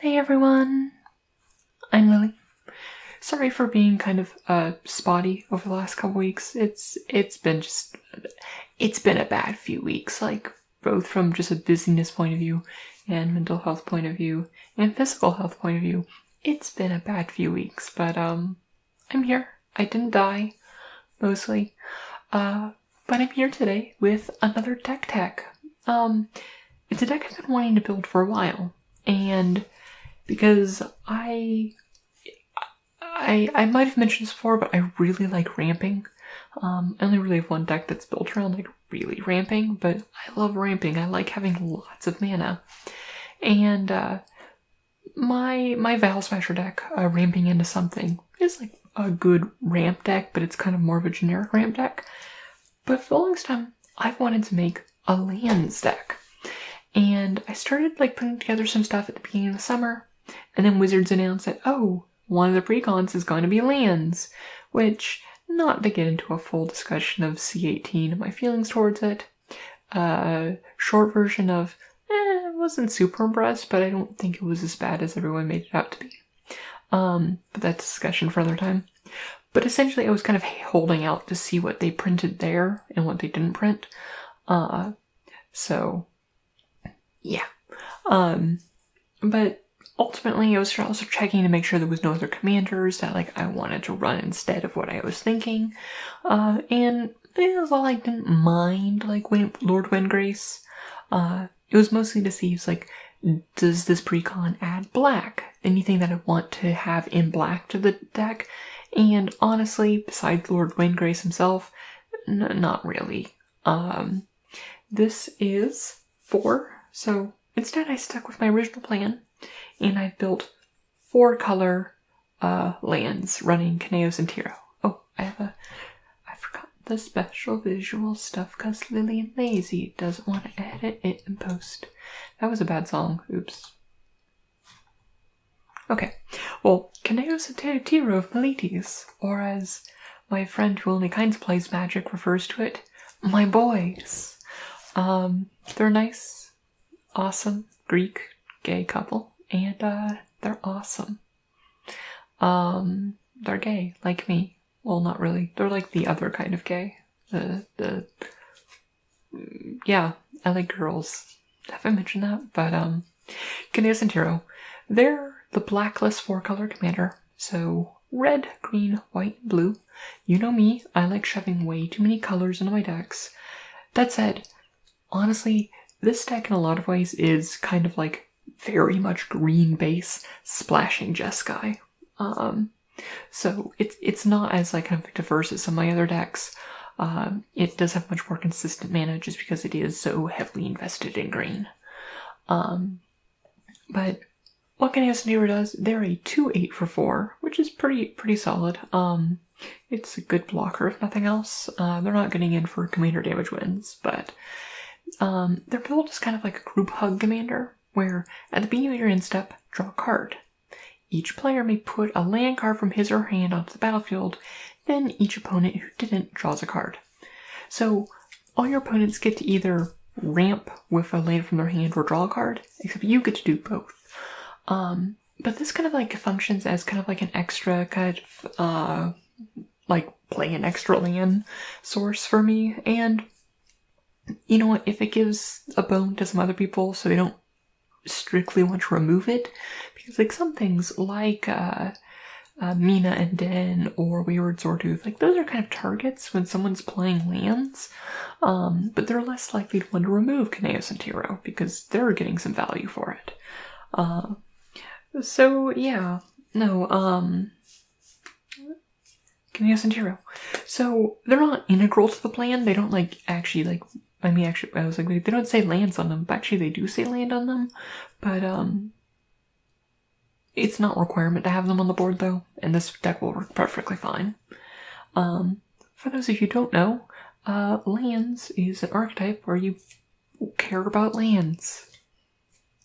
Hey everyone, I'm Lily. Sorry for being kind of spotty over the last couple weeks. It's been a bad few weeks, like both from just a busyness point of view and mental health point of view and physical health point of view. It's been a bad few weeks, but I'm here. I didn't die, mostly. But I'm here today with another deck tech. It's a deck I've been wanting to build for a while, and because I might have mentioned this before, but I really like ramping. I only really have one deck that's built around like really ramping, but I love ramping. I like having lots of mana. And my Val Smasher deck, ramping into something, is like a good ramp deck, but it's kind of more of a generic ramp deck. But for the longest time, I've wanted to make a lands deck. And I started like putting together some stuff at the beginning of the summer, and then Wizards announced that, oh, one of the precons is going to be lands, which, not to get into a full discussion of C18 and my feelings towards it, short version of, I wasn't super impressed, but I don't think it was as bad as everyone made it out to be. But that's a discussion for another time. But essentially I was kind of holding out to see what they printed there and what they didn't print. So, yeah. But ultimately, I was also checking to make sure there was no other commanders that like I wanted to run instead of what I was thinking. And while I didn't mind like Lord Windgrace, it was mostly to see if like, does this precon add black? Anything that I want to have in black to the deck? And honestly, besides Lord Windgrace himself, not really. This is 4, so instead I stuck with my original plan. And I've built 4 color lands running Chaos and Tiro. Oh, I forgot the special visual stuff because Lillian Lazy doesn't want to edit it in post. That was a bad song. Oops. Okay. Well, Chaos and Tiro of Meletes, or as my friend who only kinds of plays Magic refers to it, my boys. They're nice, awesome, Greek, gay couple. And, they're awesome. They're gay, like me. Well, not really. They're like the other kind of gay. Yeah, I like girls. Have I mentioned that? But, Chaos and Tiro, they're the blacklist 4-color commander. So, red, green, white, and blue. You know me, I like shoving way too many colors into my decks. That said, honestly, this deck in a lot of ways is kind of like very much green base splashing Jeskai. So it's not as like kind of diverse as some of my other decks. It does have much more consistent mana just because it is so heavily invested in green. But what Chaos and Tiro does, they're a 2/8 for 4, which is pretty solid. It's a good blocker if nothing else. They're not getting in for commander damage wins, but their build is kind of like a group hug commander, where at the beginning of your end step, draw a card. Each player may put a land card from his or her hand onto the battlefield, then each opponent who didn't draws a card. So all your opponents get to either ramp with a land from their hand or draw a card, except you get to do both. But this kind of like functions as kind of like an extra kind of, like play an extra land source for me, and you know what, if it gives a bone to some other people so they don't strictly want to remove it, because like some things like Mina and Den or Wayward Swordtooth, like those are kind of targets when someone's playing lands, but they're less likely to want to remove Chaos and Tiro because they're getting some value for it. So yeah, no, Chaos and Tiro. So they're not integral to the plan. They don't like actually like. I was like, they don't say lands on them, but actually they do say land on them, but, it's not a requirement to have them on the board though, and this deck will work perfectly fine. For those of you who don't know, lands is an archetype where you care about lands.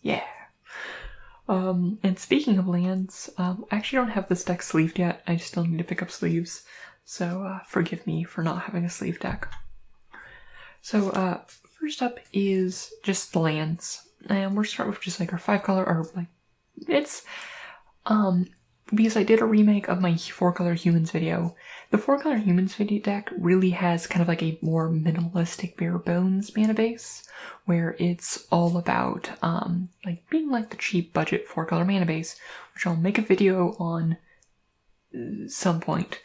Yeah. And speaking of lands, I actually don't have this deck sleeved yet, I still need to pick up sleeves, so, forgive me for not having a sleeve deck. So, first up is just the lands. And we're starting with just like our 5-color, or like it's, because I did a remake of my 4-color humans video. The 4-color humans video deck really has kind of like a more minimalistic bare bones mana base, where it's all about, like being like the cheap budget 4-color mana base, which I'll make a video on some point.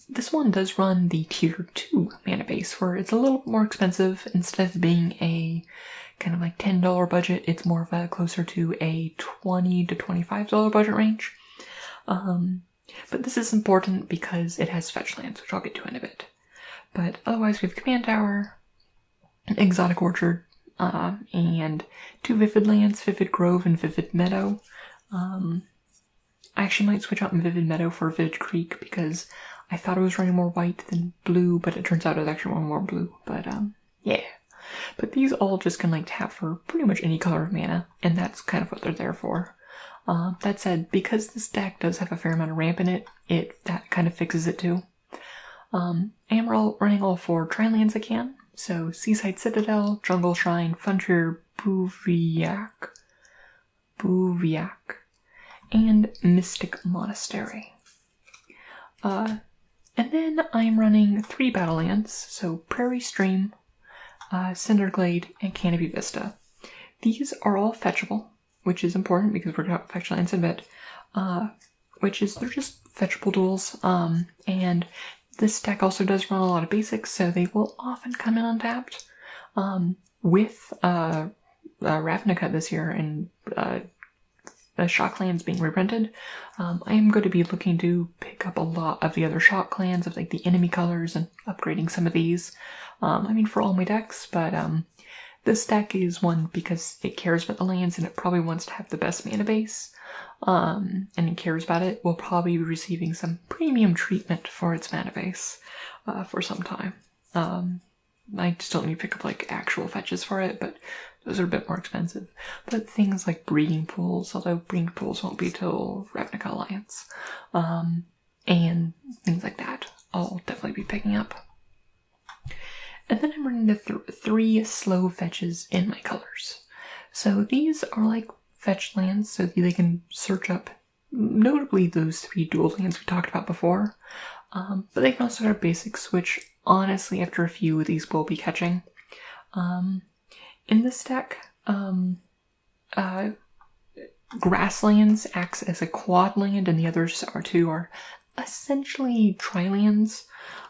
This one does run the tier 2 mana base, where it's a little more expensive. Instead of being a kind of like $10 budget, it's more of a closer to a $20 to $25 budget range. But this is important because it has fetch lands, which I'll get to in a bit. But otherwise we have Command Tower, Exotic Orchard, and 2 Vivid lands, Vivid Grove and Vivid Meadow. I actually might switch out Vivid Meadow for Vivid Creek because I thought it was running more white than blue, but it turns out it's actually more blue. But yeah. But these all just can like tap for pretty much any color of mana, and that's kind of what they're there for. That said, because this deck does have a fair amount of ramp in it, that kind of fixes it too. I am running all 4 tri-lands I can. So Seaside Citadel, Jungle Shrine, Frontier Bouviac, and Mystic Monastery. And then I'm running 3 battle lands, so Prairie Stream, Cinderglade, and Canopy Vista. These are all fetchable, which is important because we're going to fetch lands in a bit. They're just fetchable duels. And this deck also does run a lot of basics, so they will often come in untapped. With Ravnica this year and the Shocklands being reprinted, I am going to be looking to pick up a lot of the other Shocklands of like the enemy colors and upgrading some of these. For all my decks, but this deck is one because it cares about the lands and it probably wants to have the best mana base, and it cares about it. Will probably be receiving some premium treatment for its mana base for some time. I still need to pick up like actual fetches for it, but those are a bit more expensive. But things like breeding pools, although breeding pools won't be till Ravnica Alliance, and things like that, I'll definitely be picking up. And then I'm running the 3 slow fetches in my colors. So these are like fetch lands, so they can search up notably those 3 dual lands we talked about before. But they can also have basics, which honestly after a few of these will be catching. In this deck, Grasslands acts as a quad land and the others are essentially tri-lands.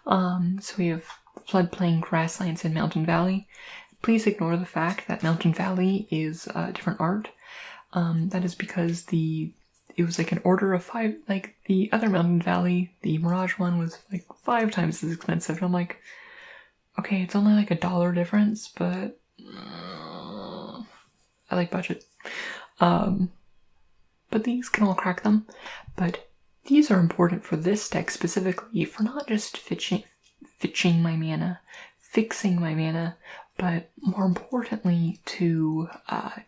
So we have Floodplain, Grasslands, and Mountain Valley. Please ignore the fact that Mountain Valley is different art. That is because it was like an order of 5, like the other Mountain Valley, the Mirage one was like 5 times as expensive. And I'm like, okay, it's only like $1 difference, but I like budget. But these can all crack them. But these are important for this deck specifically for not just fixing my mana, but more importantly to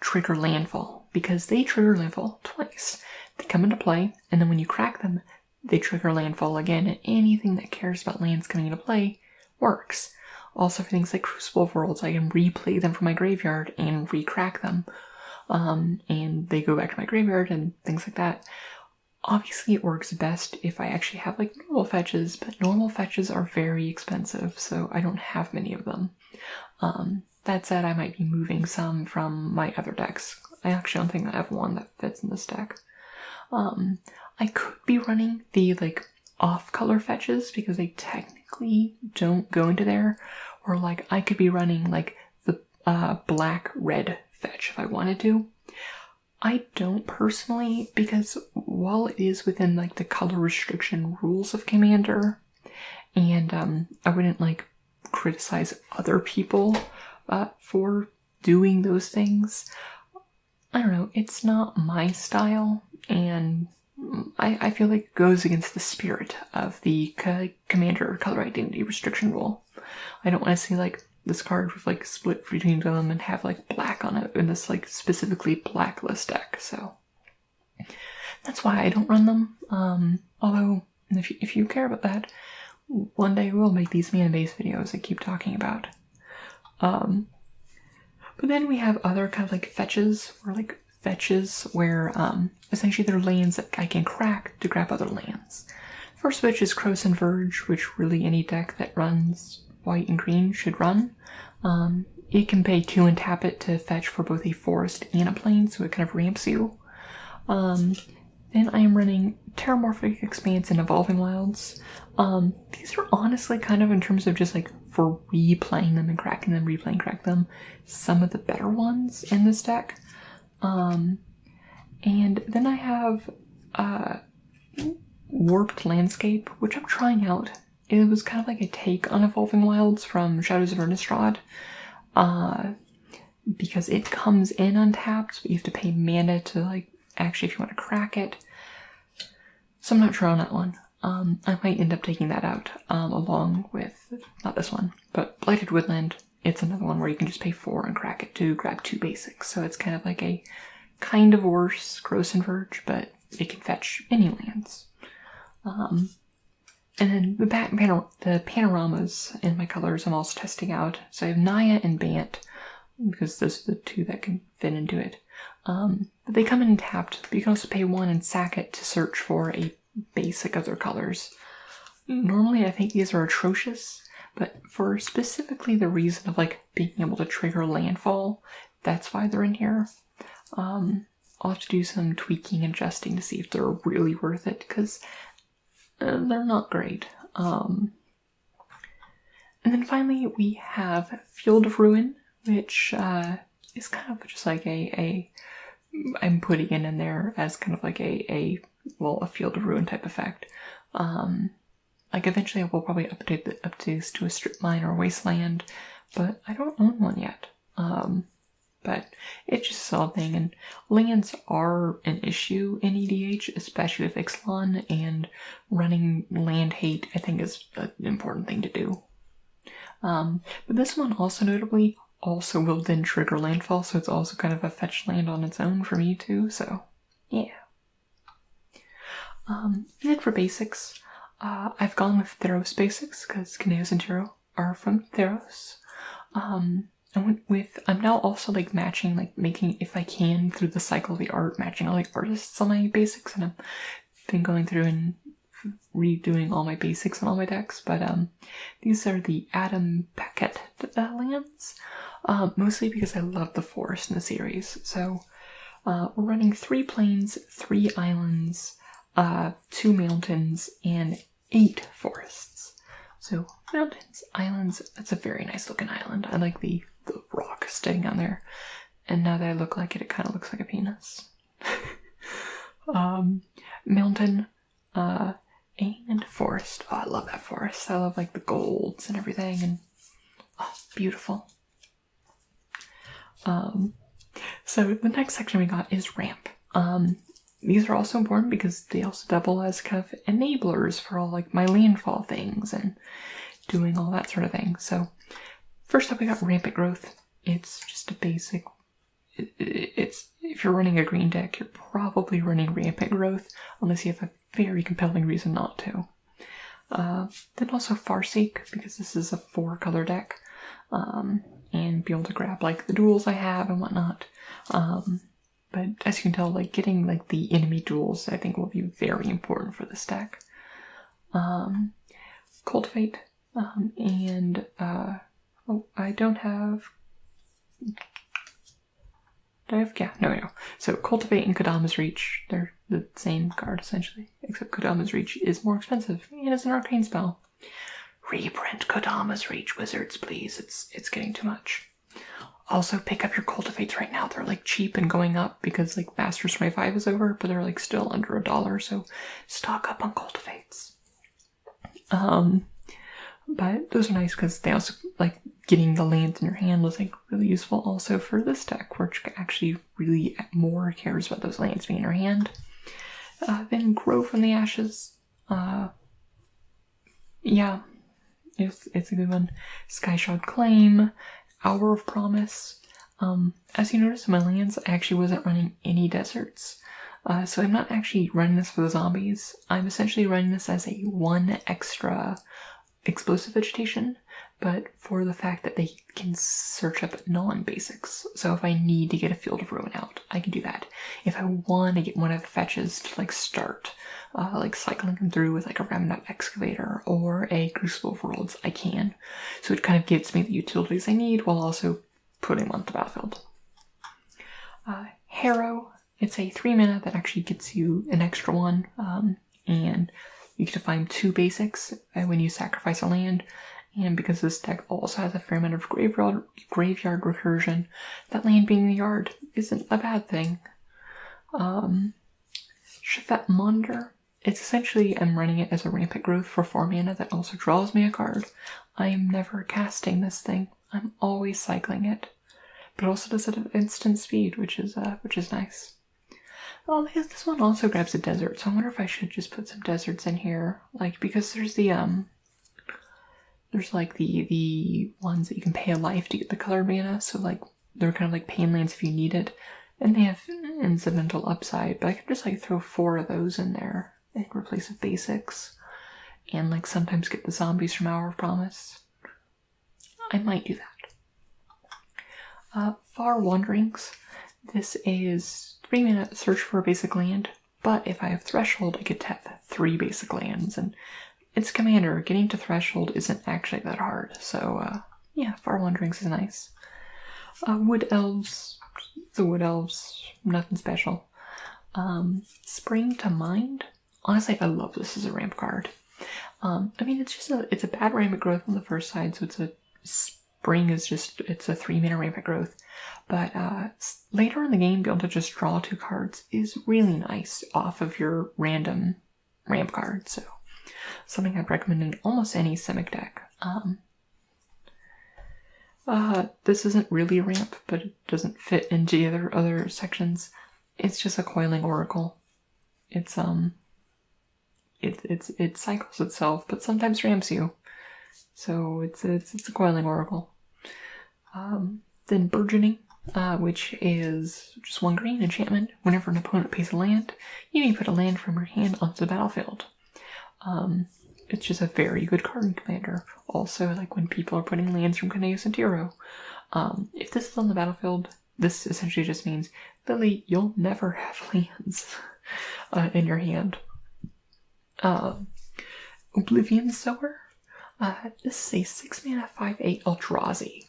trigger landfall, because they trigger landfall twice. They come into play, and then when you crack them, they trigger landfall again, and anything that cares about lands coming into play works. Also for things like Crucible of Worlds, I can replay them from my graveyard and re-crack them, and they go back to my graveyard and things like that. Obviously it works best if I actually have like normal fetches, but normal fetches are very expensive, so I don't have many of them. That said, I might be moving some from my other decks. I actually don't think I have one that fits in this deck. I could be running the like off-color fetches because they technically don't go into there, or like I could be running like the black-red fetch if I wanted to. I don't personally, because while it is within like the color restriction rules of Commander, and I wouldn't like criticize other people for doing those things, I don't know, it's not my style, and I feel like it goes against the spirit of the Commander color identity restriction rule. I don't want to see like this card with like split between them and have like black on it in this like specifically blacklist deck, so that's why I don't run them. Although if you care about that, one day we'll make these mana based videos I keep talking about. But then we have other kind of like fetches, or like fetches where essentially they're lands that I can crack to grab other lands. First fetch is Croson Verge, which really any deck that runs white and green should run. It can pay 2 and tap it to fetch for both a forest and a plain, so it kind of ramps you. Then I am running Terramorphic Expanse and Evolving Wilds. These are honestly kind of, in terms of just like for replaying them and cracking them, replaying, crack them, some of the better ones in this deck. And then I have Warped Landscape, which I'm trying out. It was kind of like a take on Evolving Wilds from Shadows of Innistrad. Because it comes in untapped, but you have to pay mana to, like, actually if you want to crack it. So I'm not sure on that one. I might end up taking that out, along with, not this one, but Blighted Woodland. It's another one where you can just pay 4 and crack it to grab 2 basics. So it's kind of like a kind of worse Croson Verge, but it can fetch any lands. And then the panoramas in my colors I'm also testing out. So I have Naya and Bant, because those are the 2 that can fit into it. But they come in tapped, but you can also pay 1 and sack it to search for a basic of their colors. Normally I think these are atrocious, but for specifically the reason of like being able to trigger landfall, that's why they're in here. I'll have to do some tweaking and adjusting to see if they're really worth it, because they're not great. And then finally we have Field of Ruin, which is kind of just like I'm putting it in there as kind of like a Field of Ruin type effect. Like eventually I will probably update this to a strip mine or a wasteland, but I don't own one yet. But it's just a solid thing, and lands are an issue in EDH, especially with Ixalan, and running land hate I think is an important thing to do. But this one also notably also will then trigger landfall, so it's also kind of a fetch land on its own for me too, so yeah. And then for basics, I've gone with Theros basics, because Kineos and Tiro are from Theros. I'm now also like matching, like making, if I can, through the cycle of the art, matching all like artists on my basics, and I've been going through and redoing all my basics on all my decks, but these are the Adam Paquette lands, mostly because I love the forest in the series. So we're running 3 plains, 3 islands, 2 mountains, and 8 forests. So mountains, islands, that's a very nice looking island. I like the rock sitting on there. And now that I look like it, it kind of looks like a penis. Mountain, and forest. Oh, I love that forest. I love like the golds and everything, and oh, beautiful. So the next section we got is ramp. These are also important because they also double as kind of enablers for all like my landfall things and doing all that sort of thing. So first up we got rampant growth. It's just a basic, it's if you're running a green deck, you're probably running rampant growth unless you have a very compelling reason not to. Then also Farseek, because this is a 4-color deck, and be able to grab like the duels I have and whatnot. But as you can tell, like getting like the enemy duels I think will be very important for this deck. Cultivate, and I don't have. Do I have? Yeah, no. So Cultivate and Kodama's Reach, they're the same card essentially, except Kodama's Reach is more expensive and it's an arcane spell. Reprint Kodama's Reach, wizards, please. It's getting too much. Also, pick up your Cultivates right now. They're like cheap and going up because like Masters 25 is over, but they're like still under $1, so stock up on Cultivates. But those are nice because they also like getting the lands in your hand was like really useful also for this deck, which actually really more cares about those lands being in your hand. Then Grow from the Ashes. Yeah, it's a good one. Skyshot Claim. Hour of Promise. As you notice in my lands, I actually wasn't running any deserts. So I'm not actually running this for the zombies. I'm essentially running this as a 1 extra explosive vegetation, but for the fact that they can search up non-basics. So if I need to get a Field of Ruin out, I can do that. If I want to get one of the fetches to like start, like cycling them through with like a Remnant Excavator or a Crucible of Worlds, I can. So it kind of gives me the utilities I need while also putting them on the battlefield. Harrow, it's a 3 mana that actually gets you an extra one, and you get to find 2 basics when you sacrifice a land. And because this deck also has a fair amount of graveyard recursion, that land being in the yard isn't a bad thing. Shafet Monder, it's essentially, I'm running it as a Rampant Growth for 4 mana that also draws me a card. I am never casting this thing. I'm always cycling it. But it also does it at instant speed, which is nice. Well, this one also grabs a desert, so I wonder if I should just put some deserts in here. Like, because there's the ones that you can pay a life to get the colored mana, so like they're kind of like pain lands if you need it, and they have incidental upside. But I can just like throw 4 of those in there and replace with basics, and like sometimes get the zombies from Hour of Promise. I might do that. Far Wanderings. This is 3 mana search for a basic land, but if I have Threshold, I get to have 3 basic lands, and it's Commander. Getting to Threshold isn't actually that hard, so yeah, Far Wanderings is nice. Wood Elves. The Wood Elves, nothing special. Spring to Mind. Honestly, I love this as a ramp card. I mean, it's a bad Rampant Growth on the first side, so it's a Spring is just, it's a 3 mana Rampant Growth. But later in the game, being able to just draw 2 cards is really nice off of your random ramp card. So something I'd recommend in almost any Simic deck. This isn't really ramp, but it doesn't fit into other sections. It's just a Coiling Oracle. It cycles itself, but sometimes ramps you. So it's a Coiling Oracle. Then Burgeoning, which is just 1 green enchantment. Whenever an opponent pays a land, you may put a land from your hand onto the battlefield. It's just a very good card in Commander. Also, like when people are putting lands from Kaneo Santiro. If this is on the battlefield, this essentially just means, Lily, you'll never have lands in your hand. Oblivion Sower. This is a 6 mana 5/8 Eldrazi.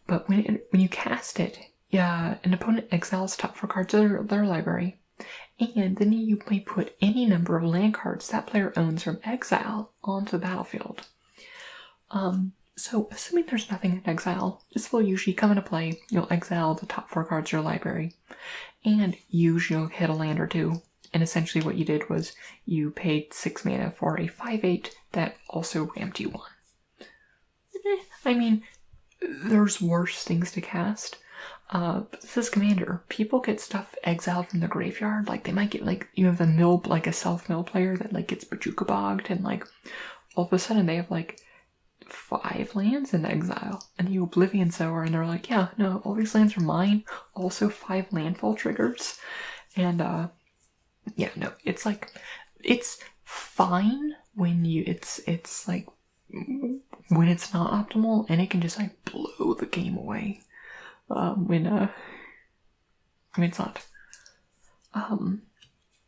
But when you cast it, an opponent exiles top 4 cards of their library. And then you may put any number of land cards that player owns from exile onto the battlefield. So assuming there's nothing in exile, this will usually come into play. You'll exile the top 4 cards of your library, and usually you'll hit a land or 2. And essentially what you did was you paid 6 mana for a 5/8 that also ramped you 1. I mean, there's worse things to cast. But this is Commander. People get stuff exiled from the graveyard. Like, they might get, like, you have a self-mill player that, like, gets Bajuka bogged, and, like, all of a sudden they have, like, 5 lands in exile. And you Oblivion Sower, and they're like, yeah, no, all these lands are mine. Also 5 landfall triggers. And, yeah, no, it's, like, it's fine when it's, like, when it's not optimal, and it can just, like, blow the game away. When it's not.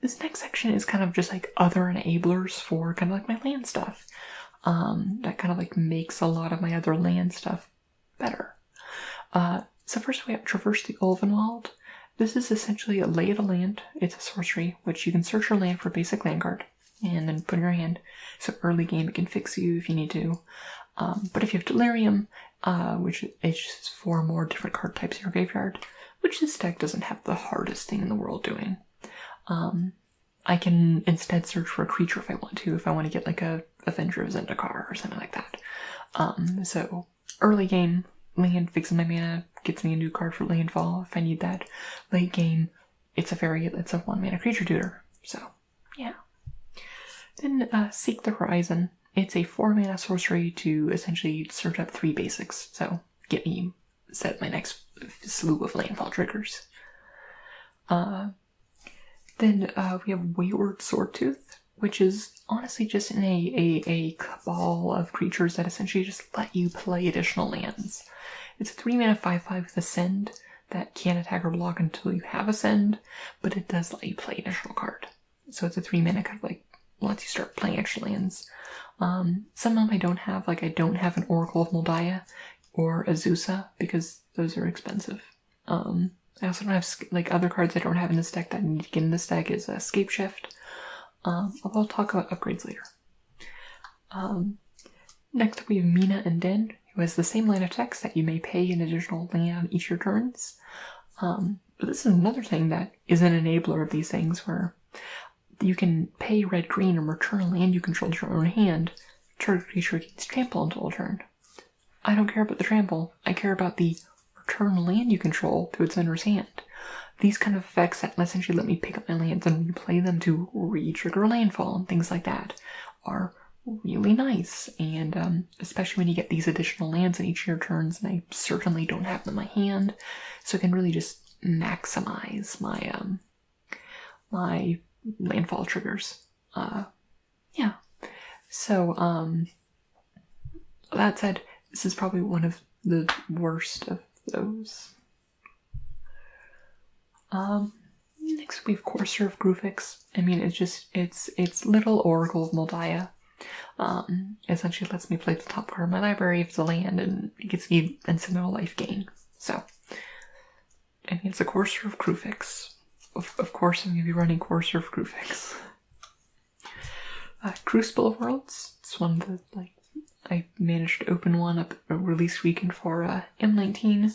This next section is kind of just like other enablers for kind of like my land stuff. That kind of like makes a lot of my other land stuff better. So first we have Traverse the Ulvenwald. This is essentially a Lay of the Land. It's a sorcery, which you can search your land for a basic land card, and then put in your hand. So early game it can fix you if you need to. But if you have Delirium, which is just 4 more different card types in your graveyard, which this deck doesn't have the hardest thing in the world doing. I can instead search for a creature if I want to get like a Avenger of Zendikar or something like that. So early game, land fixes my mana, gets me a new card for landfall if I need that. Late game, it's a 1 mana creature tutor. So, yeah. Then Seek the Horizon. It's a 4 mana sorcery to essentially search up 3 basics. So set my next slew of landfall triggers. Then we have Wayward Swordtooth. which is honestly just in a cabal of creatures that essentially just let you play additional lands. It's a 3-mana 5/5 with Ascend that can't attack or block until you have Ascend, but it does let you play an additional card. So it's a 3-mana kind of like lets you start playing extra lands. Some of them I don't have, like I don't have an Oracle of Moldiah or Azusa because those are expensive. I also don't have like other cards I don't have in this deck that I need to get in this deck is Scape Shift. Although I'll talk about upgrades later. Next up we have Mina and Den, who has the same line of text that you may pay an additional land on each of your turns. But this is another thing that is an enabler of these things where you can pay red-green and return a land you control to your own hand. Target creature gains trample until a turn. I don't care about the trample. I care about the return land you control to its owner's hand. These kind of effects that essentially let me pick up my lands and replay them to re-trigger landfall and things like that are really nice. And especially when you get these additional lands in each of your turns, and I certainly don't have them in my hand, so I can really just maximize my my landfall triggers. Yeah. So that said, this is probably one of the worst of those. Next we have Courser of Grufix. I mean, it's little Oracle of Moldiah. Essentially lets me play the top card of my library if it's a land, and it gets me incidental life gain. So, I mean, it's a Courser of Grufix. Of course, I'm going to be running Courser of Grufix. Crucible of Worlds. It's one that, like, I managed to open one up a release weekend for M19.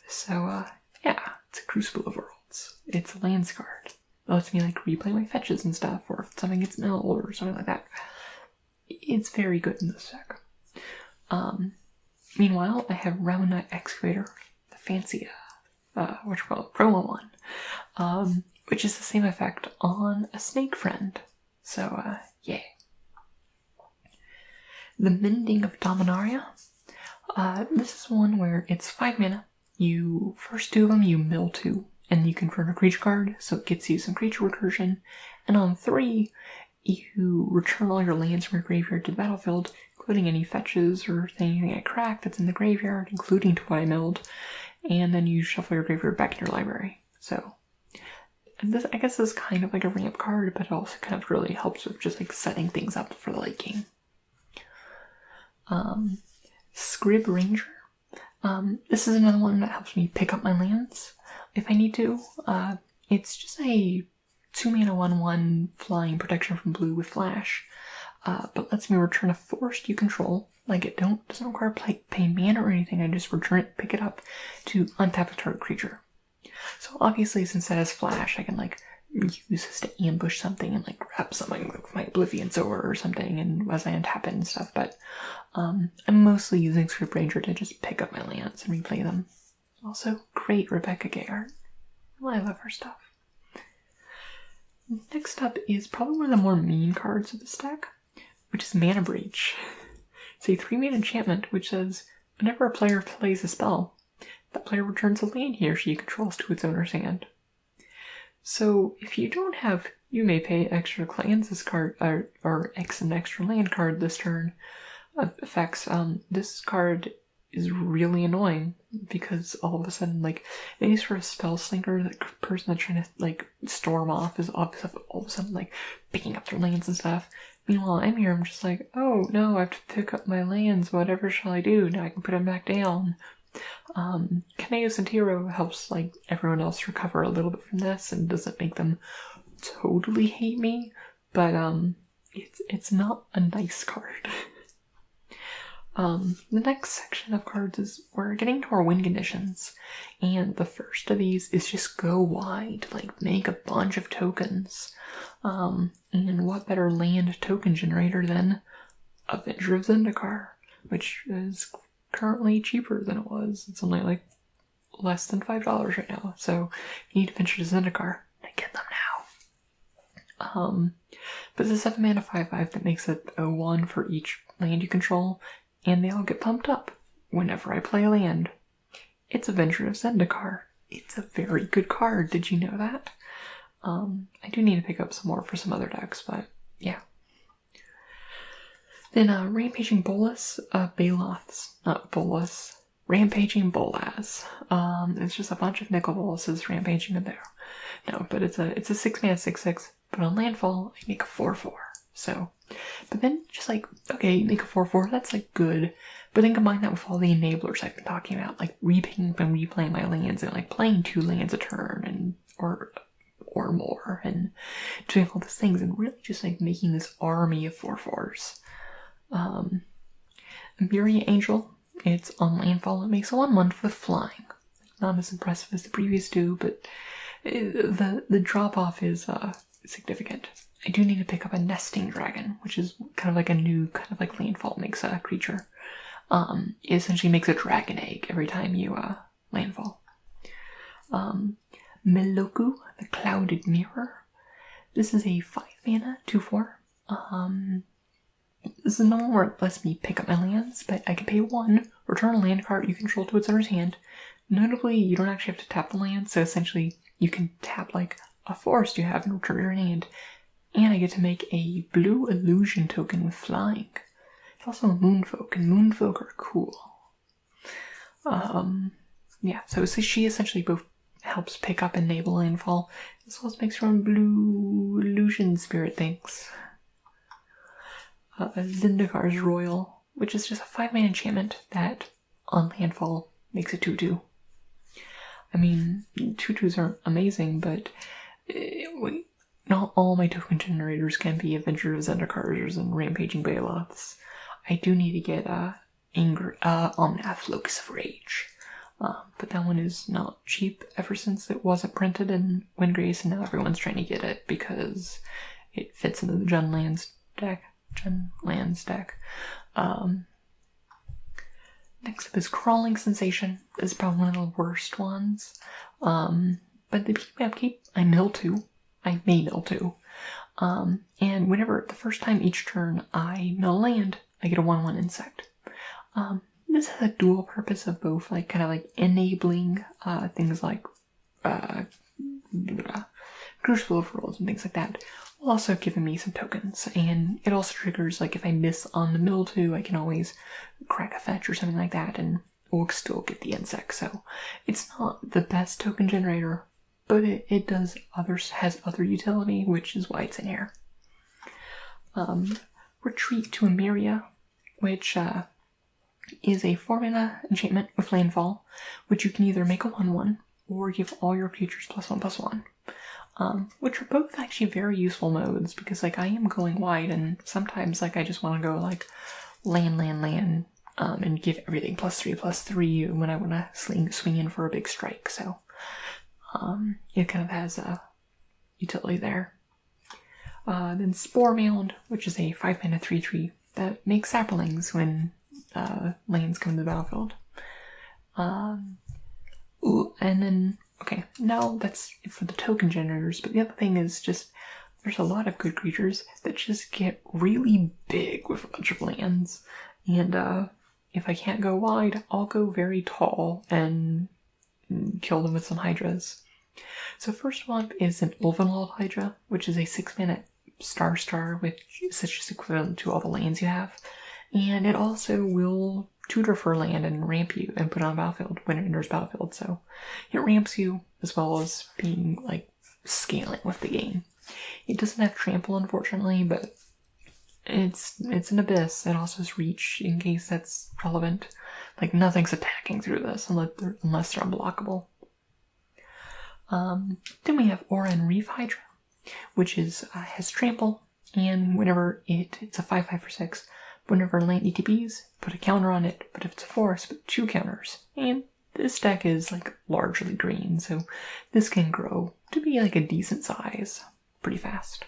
So, yeah, it's a Crucible of Worlds. It's a lands card. It lets me, like, replay my fetches and stuff, or if something gets milled or something like that. It's very good in this deck. Meanwhile, I have Ramonite Excavator, the fancy, promo one, which is the same effect on a snake friend. So, yeah. The Mending of Dominaria. This is one where it's 5 mana. You first 2 of them, you mill 2, and you convert a creature card, so it gets you some creature recursion. And on 3, you return all your lands from your graveyard to the battlefield, including any fetches or anything at crack that's in the graveyard, including to what I milled, and then you shuffle your graveyard back in your library. So, this, I guess, is kind of like a ramp card, but it also kind of really helps with just like setting things up for the late game. Scrib Ranger. This is another one that helps me pick up my lands if I need to. It's just a 2-mana 1/1 flying protection from blue with flash, but lets me return a forest you control. Like, it doesn't require pay mana or anything. I just return it, pick it up to untap a target creature. So obviously, since it has flash, I can like use this to ambush something and like grab something with my Oblivion Sower or something, and as I untap it and stuff. But I'm mostly using Script Ranger to just pick up my lands and replay them. Also, great Rebecca Gay art. Well, I love her stuff. Next up is probably one of the more mean cards of this deck, which is Mana Breach. It's a 3-mana enchantment which says, whenever a player plays a spell, that player returns a land he or she controls to its owner's hand. So if you don't have You May Pay Extra lands this card, or an extra land card this turn effects, this card is really annoying, because all of a sudden, like, any sort of spell slinger, that person that's trying to, like, storm off is all of a sudden, like, picking up their lands and stuff. Meanwhile, I'm here, I'm just like, oh, no, I have to pick up my lands, whatever shall I do? Now I can put them back down. Kaneo Sentiro helps, like, everyone else recover a little bit from this, and doesn't make them totally hate me, but, it's not a nice card. The next section of cards is we're getting to our win conditions, and the first of these is just go wide, like make a bunch of tokens. And what better land token generator than Avenger of Zendikar, which is currently cheaper than it was. It's only like less than $5 right now, so you need to venture to Zendikar and get them now. But it's a 7-mana 5/5 that makes it a 1 for each land you control, and they all get pumped up whenever I play a land. It's Avenger of Zendikar. It's a very good card. Did you know that? I do need to pick up some more for some other decks, but yeah. Then Rampaging Ballois, Baloths, not Ballois. Rampaging Ballois. It's just a bunch of nickel boluses rampaging in there. No, but it's a 6-mana 6/6, but on landfall I make a 4/4. So, but then just like, okay, make a 4/4, that's like good, but then combine that with all the enablers I've been talking about, like repaying and replaying my lands and like playing 2 lands a turn and or more and doing all those things and really just like making this army of 4/4s. Emeria Angel, it's on landfall. It makes a 1/1 with flying. Not as impressive as the previous two, but the drop off is significant. I do need to pick up a nesting dragon, which is kind of like a new kind of like landfall makes a creature. It essentially makes a dragon egg every time you landfall. Meloku, the Clouded Mirror. This is a 5-mana 2/4. This is no one where it lets me pick up my lands, but I can pay 1, return a land card you control to its owner's hand. Notably, you don't actually have to tap the land, so essentially you can tap like a forest you have and return your hand. And I get to make a blue illusion token with flying. It's also a moonfolk, and moonfolk are cool. Yeah, so she essentially both helps pick up and enable landfall, as well as makes her own blue illusion spirit things. Zindakar's Royal, which is just a 5-mana enchantment that, on landfall, makes a 2/2. I mean, 2/2s are amazing, but not all my token generators can be Avenger of Zendikars and Rampaging Ballois. I do need to get Omnath Locus of Rage. But that one is not cheap ever since it wasn't printed in Windgrace, and now everyone's trying to get it because it fits into the Gen Lands deck. Next up is Crawling Sensation. This is probably one of the worst ones. But the upkeep, I may mill 2. And whenever, the first time each turn I mill land, I get a 1/1 insect. This has a dual purpose of both, like, kind of like enabling things like Crucible Overlords and things like that, while also giving me some tokens. And it also triggers, like, if I miss on the mill 2, I can always crack a fetch or something like that, and we'll still get the insect. So it's not the best token generator, but it has other utility, which is why it's in here. Retreat to Emeria, which is a 4-mana enchantment with landfall, which you can either make a 1/1 or give all your creatures +1/+1. Which are both actually very useful modes, because like I am going wide, and sometimes like I just want to go like land, and give everything +3/+3 when I want to swing in for a big strike. So it kind of has a utility there. Then Spore Mound, which is a 5-mana 3/3 that makes saplings when lands come to the battlefield. And then, okay, now that's it for the token generators, but the other thing is just, there's a lot of good creatures that just get really big with a bunch of lands, and if I can't go wide, I'll go very tall and kill them with some Hydras. So first one is an Ulvenwald Hydra, which is a 6-mana star, which is just equivalent to all the lands you have, and it also will tutor for land and ramp you and put on battlefield when it enters battlefield. So it ramps you as well as being like scaling with the game. It doesn't have trample, unfortunately, but it's an abyss. It also has reach in case that's relevant. Like nothing's attacking through this unless they're unblockable. Then we have Oran Reef Hydra, which has trample, and whenever it's a 5/5 for 6. Whenever land ETBs, put a counter on it, but if it's a forest, put 2 counters. And this deck is like largely green, so this can grow to be like a decent size pretty fast.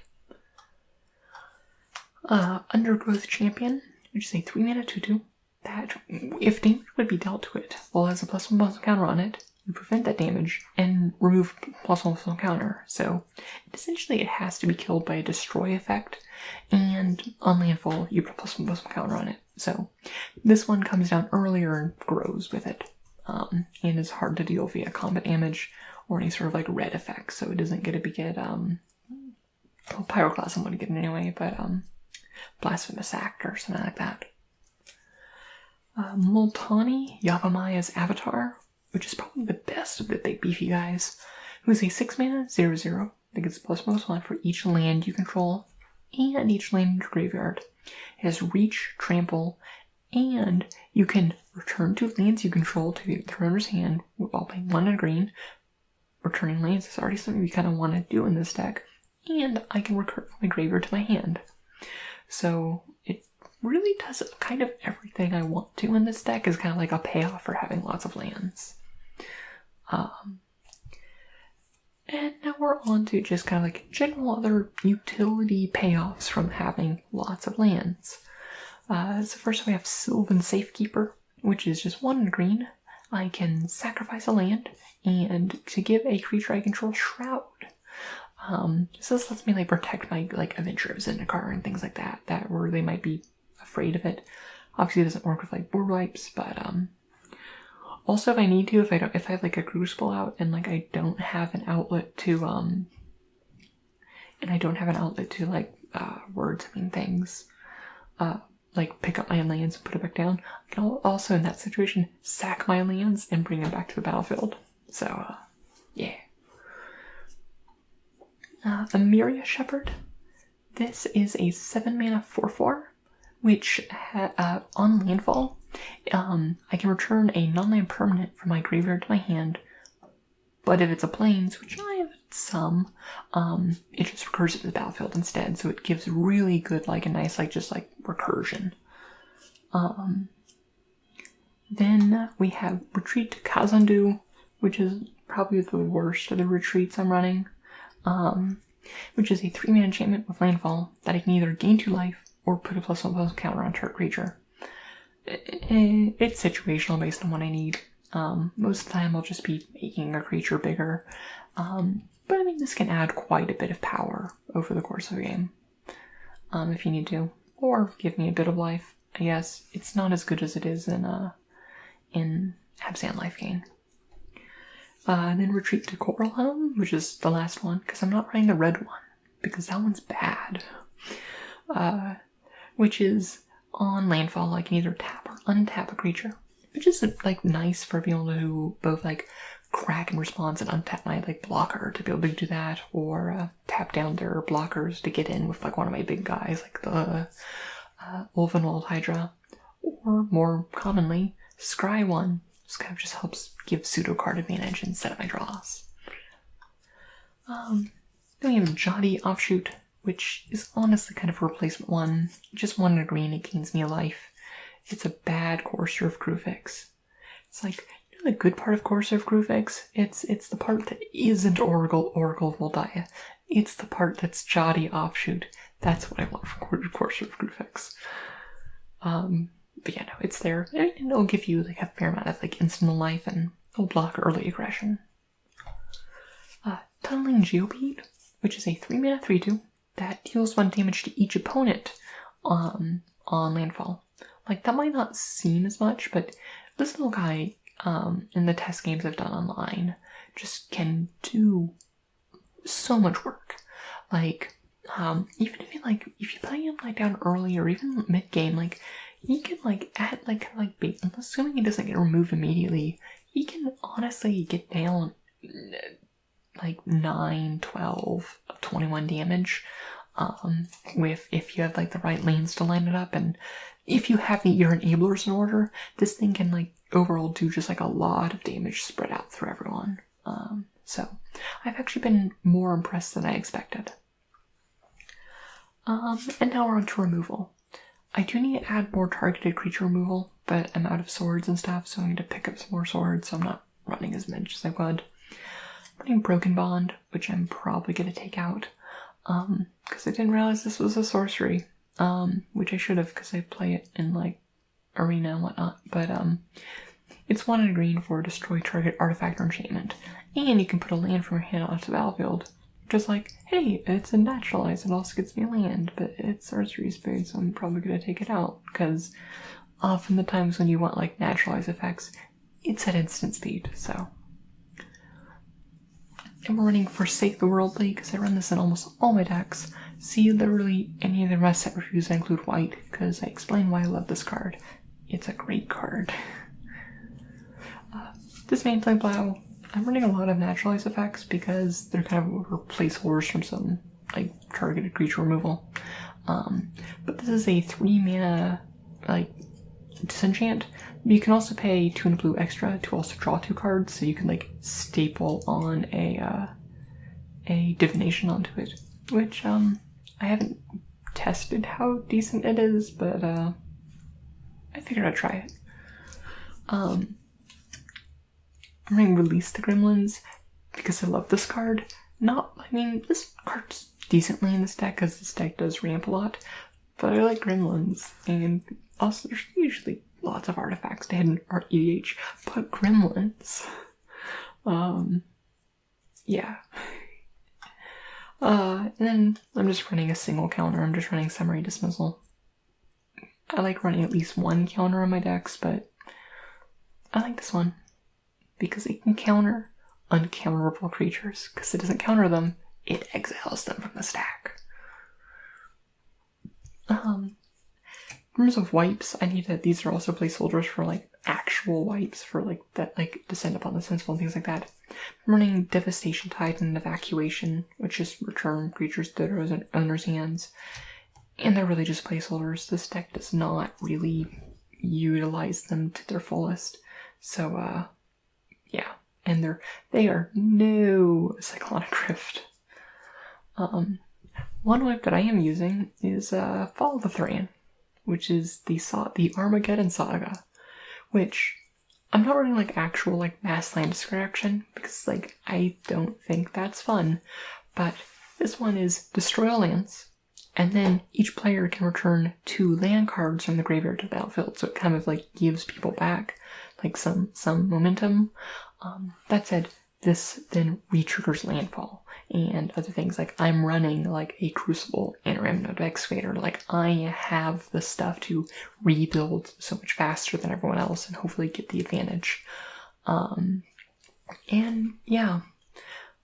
Undergrowth Champion, which is a 3-mana 2/2 that, if damage would be dealt to it, while it has a +1/+1 counter on it, you prevent that damage and remove +1/+1 counter. So essentially it has to be killed by a destroy effect, and on landfall you put +1/+1 counter on it. So this one comes down earlier and grows with it, and is hard to deal via combat damage or any sort of like red effect, so it doesn't get well, Pyroclasm would get it anyway, but Blasphemous Act or something like that. Multani Yavamaya's Avatar, which is probably the best of the big beefy guys, who's a 6-mana 0/0 that gets ++1 for each land you control and each land in your graveyard. It has Reach, Trample, and you can return 2 lands you control to the owner's hand while playing 1 and green. Returning lands is already something we kind of want to do in this deck, and I can recur from my graveyard to my hand. So it really does kind of everything I want to in this deck, is kind of like a payoff for having lots of lands. And now we're on to just kind of like general other utility payoffs from having lots of lands. So first we have Sylvan Safekeeper, which is just 1 green. I can sacrifice a land, and to give a creature I control Shroud. So this lets me like protect my like Adventure of Zendikar and things like that, where they might be afraid of it. Obviously it doesn't work with like board wipes, but also if I need to, if I have like a Crucible out and like I don't have an outlet to like word-something things, like pick up my lands and put it back down, I can also in that situation sack my lands and bring them back to the battlefield. So yeah. Emeria Shepherd. This is a 7-mana 4/4, which on landfall, I can return a non-land permanent from my graveyard to my hand, but if it's a plains, which I have some, it just recurs to the battlefield instead, so it gives really good, like a nice, like just like recursion. Then we have Retreat to Kazandu, which is probably the worst of the retreats I'm running, which is a 3-mana enchantment with landfall that I can either gain 2 life or put a +1/+1 counter on target creature. It's situational based on what I need. Most of the time I'll just be making a creature bigger, but I mean this can add quite a bit of power over the course of a game, if you need to, or give me a bit of life. I guess it's not as good as it is in Abzan Life Gain. Then Retreat to Coral Home, which is the last one, because I'm not running the red one, because that one's bad. Which is on landfall, I can either tap or untap a creature, which is like nice for being able to both like crack in response and untap my like blocker to be able to do that, or tap down their blockers to get in with like one of my big guys like the Ulvenwald Hydra, or more commonly Scry 1. This kind of just helps give pseudo card advantage instead of my draws. Then we have Jodi Offshoot, which is honestly kind of a replacement one. Just 1 and a green, it gains me a life. It's a bad Core Surf Crewfix. It's like, you know the good part of Core Surf Crewfix? It's the part that isn't Oracle of Voldia. It's the part that's Jodi Offshoot. That's what I want from Core Surf Crewfix. But yeah, no, it's there. And it'll give you like a fair amount of like instant life, and it'll block early aggression. Tunneling Geobeat, which is a 3-mana 3/2 that deals 1 damage to each opponent on landfall. Like, that might not seem as much, but this little guy, in the test games I've done online, just can do so much work. Like, even if you play him like down early or even mid game, like he can like add like bait, assuming he doesn't get removed immediately, he can honestly get down like 9, 12, 21 damage. If you have like the right lanes to line it up, and if you have your enablers in order, this thing can like overall do just like a lot of damage spread out through everyone. So I've actually been more impressed than I expected. And now we're on to removal. I do need to add more targeted creature removal, but I'm out of swords and stuff, so I need to pick up some more swords, so I'm not running as much as I would. I'm running Broken Bond, which I'm probably going to take out, because I didn't realize this was a sorcery, which I should have, because I play it in, like, arena and whatnot, but, it's 1 and a green for destroy target artifact or enchantment, and you can put a land from your hand onto the battlefield. Just like, hey, it's a naturalize, it also gets me a land, but it's sorcery speed, so I'm probably going to take it out, because often the times when you want, like, naturalize effects, it's at instant speed, so. And we're running Forsake the Worldly, because I run this in almost all my decks. See literally any of the rest set reviews that include white, because I explain why I love this card. It's a great card. Dismantling Blow. I'm running a lot of naturalized effects because they're kind of placeholders from some like targeted creature removal. But this is a 3 mana like disenchant. You can also pay 2 and a blue extra to also draw 2 cards, so you can like staple on a divination onto it, which I haven't tested how decent it is, but I figured I'd try it. I'm running Release the Gremlins because I love this card. This card's decently in this deck because this deck does ramp a lot, but I like Gremlins, and also there's usually lots of artifacts to hit in our EDH, but Gremlins. Yeah. And then I'm just running a single counter. I'm just running Summary Dismissal. I like running at least one counter on my decks, but I like this one because it can counter uncounterable creatures. Because it doesn't counter them, it exiles them from the stack. In terms of wipes, these are also placeholders for like actual wipes for like that like descend upon the sensible and things like that. I'm running Devastation Tide and Evacuation, which is return creatures to their owner's hands. And they're really just placeholders. This deck does not really utilize them to their fullest. So yeah. And they are no Cyclonic Rift. One wipe that I am using is Fall of the Therian, which is the Armageddon Saga, which I'm not running like actual like mass land destruction because like I don't think that's fun, but this one is destroy all lands, and then each player can return 2 land cards from the graveyard to the battlefield, so it kind of like gives people back like some momentum. That said, this then re-triggers landfall and other things. Like I'm running like a Crucible and a Remnant Excavator. Like I have the stuff to rebuild so much faster than everyone else and hopefully get the advantage. And yeah,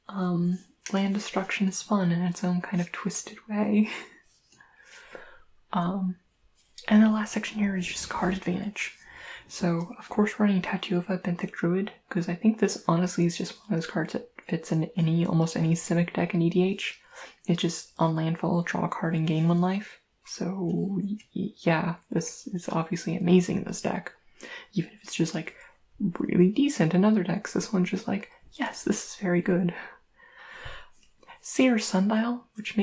land destruction is fun in its own kind of twisted way. And the last section here is just card advantage. So, of course, we're running Tatuova Benthic Druid, because I think this honestly is just one of those cards that fits in almost any Simic deck in EDH. It's just on landfall, draw a card and gain 1 life. So, yeah, this is obviously amazing in this deck. Even if it's just, like, really decent in other decks, this one's just like, yes, this is very good. Seer Sundial, which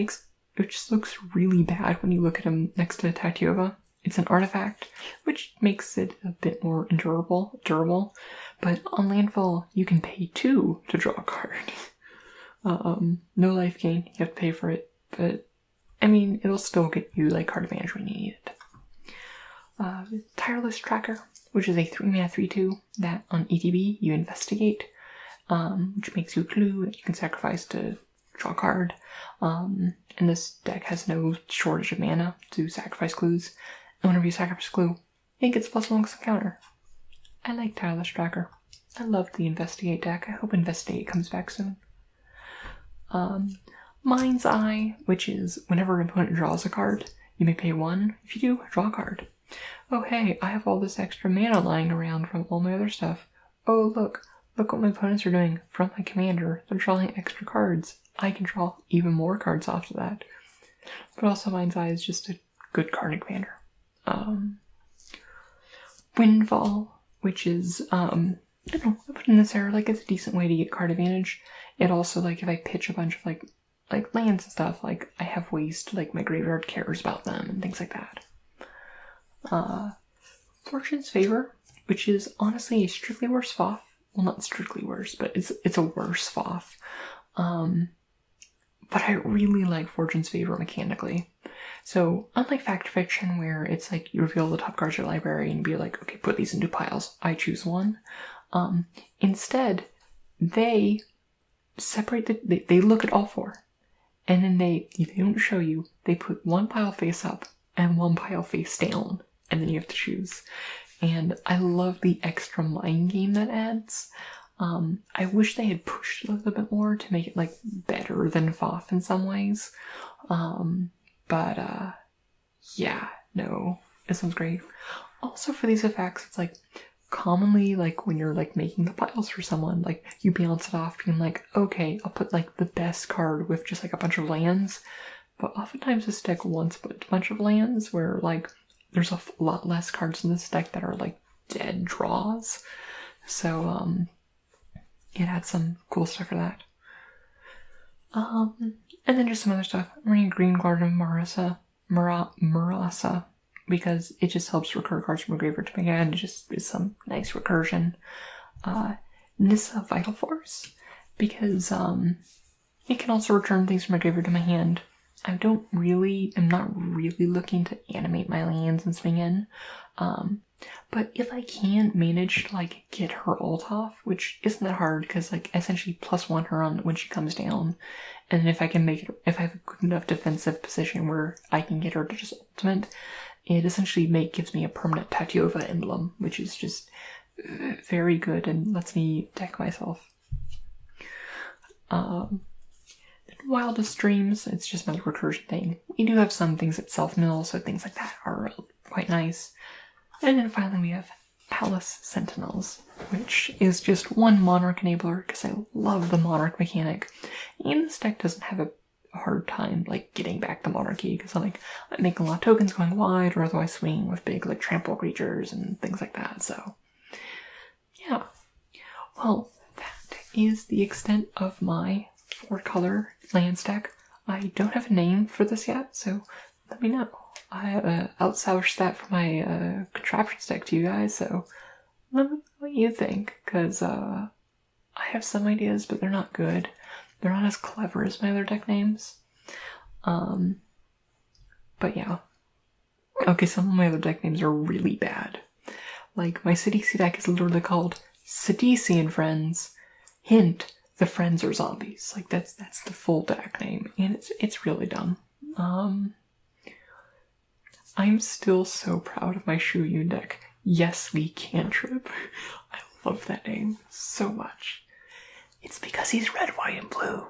looks really bad when you look at him next to Tatuova. It's an artifact, which makes it a bit more durable, but on landfall, you can pay 2 to draw a card. No life gain, you have to pay for it, but, I mean, it'll still get you, like, card advantage when you need it. Tireless Tracker, which is a 3-mana 3/2 that on ETB you investigate, which makes you a clue that you can sacrifice to draw a card. And this deck has no shortage of mana to sacrifice clues. And whenever you sacrifice a clue, it gets +1 counter. I like Tireless Tracker. I love the Investigate deck. I hope Investigate comes back soon. Mind's Eye, which is whenever an opponent draws a card, you may pay 1. If you do, draw a card. Oh hey, I have all this extra mana lying around from all my other stuff. Oh look what my opponents are doing from my commander. They're drawing extra cards. I can draw even more cards off of that. But also Mind's Eye is just a good card in commander. Windfall, which is, I put in this error, like, it's a decent way to get card advantage. It also, like, if I pitch a bunch of, like lands and stuff, like, I have ways to, like, my graveyard cares about them and things like that. Fortune's Favor, which is honestly a strictly worse FOF. Well, not strictly worse, but it's a worse FOF. But I really like Fortune's Favor mechanically. So, unlike Fact or Fiction, where it's like you reveal the top cards of your library and be like, okay, put these into piles, I choose one. Instead, they separate they look at all 4. And then they don't show you, they put 1 pile face up and 1 pile face down. And then you have to choose. And I love the extra mind game that adds. I wish they had pushed it a little bit more to make it like better than FOF in some ways. Yeah, no, this one's great. Also for these effects, it's like commonly like when you're like making the piles for someone, like you bounce it off being like, okay, I'll put like the best card with just like a bunch of lands. But oftentimes this deck wants a bunch of lands where like there's a lot less cards in this deck that are like dead draws. So it had some cool stuff for that. And then just some other stuff. I'm running Green Garden of Marasa because it just helps recur cards from a graveyard to my hand. It just is some nice recursion. Nissa Vital Force because it can also return things from my graveyard to my hand. I'm not really looking to animate my lands and swing in. But if I can manage to like get her ult off, which isn't that hard because like essentially +1 her on when she comes down, and if I can make it, if I have a good enough defensive position where I can get her to just ultimate, it essentially gives me a permanent Tatiova emblem, which is just very good and lets me deck myself. Wildest Dreams, it's just another recursion thing. We do have some things that self-mill, so things like that are quite nice. And then finally we have Palace Sentinels, which is just one Monarch enabler, because I love the Monarch mechanic. And this deck doesn't have a hard time like getting back the Monarchy, because I'm making a lot of tokens going wide, or otherwise swinging with big like trample creatures and things like that, so yeah. Well, that is the extent of my 4-color lands deck. I don't have a name for this yet, so let me know. I outsourced that for my contraptions deck to you guys, so let me know what you think, because I have some ideas, but they're not good. They're not as clever as my other deck names. But yeah. Okay, some of my other deck names are really bad. Like, my CDC deck is literally called CDC and Friends. Hint, the friends are zombies. Like, that's the full deck name, and it's really dumb. I'm still so proud of my Shuyun deck. Yes, we cantrip. I love that name so much. It's because he's red, white, and blue.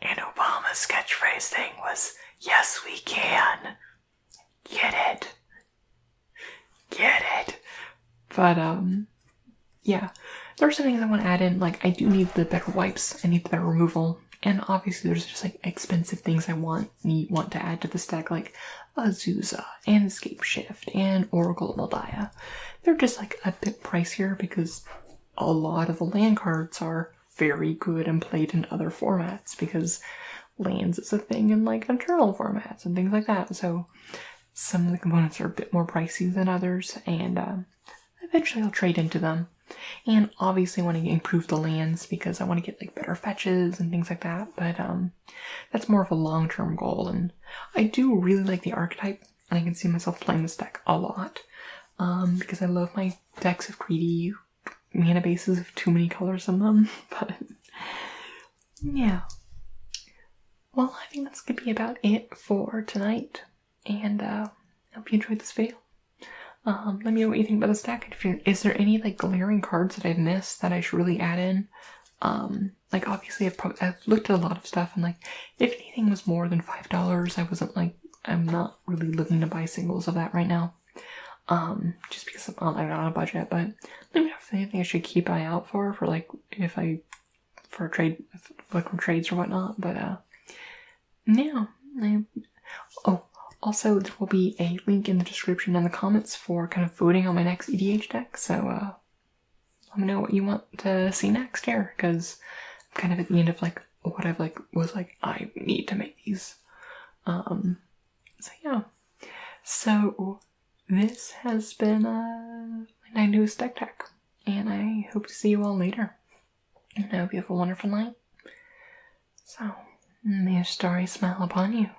And Obama's catchphrase thing was, yes, we can. Get it. Get it. But, yeah. There are some things I want to add in, like, I do need the better wipes, I need the better removal, and obviously there's just, like, expensive things I want to add to this deck, like Azusa, and Escape Shift, and Oracle of Eldia. They're just, like, a bit pricier because a lot of the land cards are very good and played in other formats, because lands is a thing in, like, internal formats and things like that, so some of the components are a bit more pricey than others, and eventually I'll trade into them. And obviously I want to improve the lands because I want to get like better fetches and things like that, but that's more of a long-term goal, and I do really like the archetype, and I can see myself playing this deck a lot, because I love my decks of greedy mana bases with too many colors in them, but yeah. Well, I think that's going to be about it for tonight, and I hope you enjoyed this video. Let me know what you think about this deck. Is there any like glaring cards that I've missed that I should really add in? Like obviously I've looked at a lot of stuff, and like if anything was more than $5, I'm not really looking to buy singles of that right now. Just because I'm on a budget. But let me know if there's anything I should keep an eye out for like for trades or whatnot. But yeah. Also, there will be a link in the description and the comments for kind of voting on my next EDH deck, so let me know what you want to see next here, because I'm kind of at the end of like what I've I need to make these. So yeah. So this has been my newest deck, and I hope to see you all later. And I hope you have a wonderful night. So, may your story smile upon you.